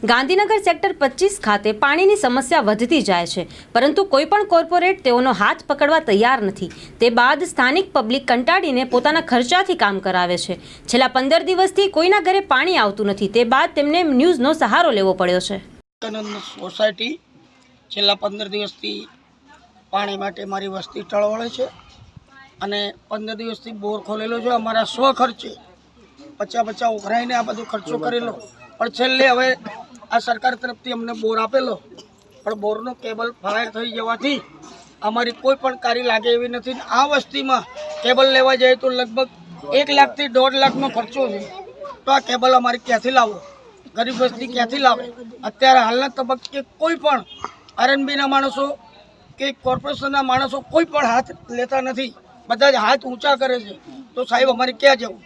Gandhinagar sector 25 ખાતે પાણીની સમસ્યા વધતી જાય છે, પરંતુ કોઈપણ કોર્પોરેટ તેઓનો હાથ પકડવા તૈયાર નથી। તે બાદ સ્થાનિક પબ્લિક કંટાળીને પોતાના ખર્ચાથી કામ કરાવે છે। છેલ્લા 15 દિવસથી કોઈના ઘરે પાણી આવતું નથી, તે બાદ તેમને ન્યૂઝનો સહારો લેવો પડ્યો છે। સોસાયટી છેલ્લા 15 દિવસથી પાણી માટે મારી વસ્તી ટળવળે છે અને 15 દિવસથી બોર ખોલેલો છે। અમારા સ્વ ખર્ચે 50 ઉઘરાઈને આ બધો ખર્ચો કરેલો, પણ છેલ્લે હવે આ સરકાર તરફથી અમને બોર આપેલો, પણ બોરનો કેબલ ફાયર થઈ જવાથી અમારી કોઈ પણ કાર્ય લાગે એવી નથી। આ વસ્તીમાં કેબલ લેવા જાય તો લગભગ 1 લાખથી 1.5 લાખનો ખર્ચો છે, તો આ કેબલ અમારે ક્યાંથી લાવો? ગરીબ વસ્તી ક્યાંથી લાવે? અત્યારે હાલના તબક્કે કોઈ પણ આરએનબીના માણસો કે કોર્પોરેશનના માણસો કોઈ પણ હાથ લેતા નથી, બધા જ હાથ ઊંચા કરે છે। તો સાહેબ અમારે ક્યાં જવું?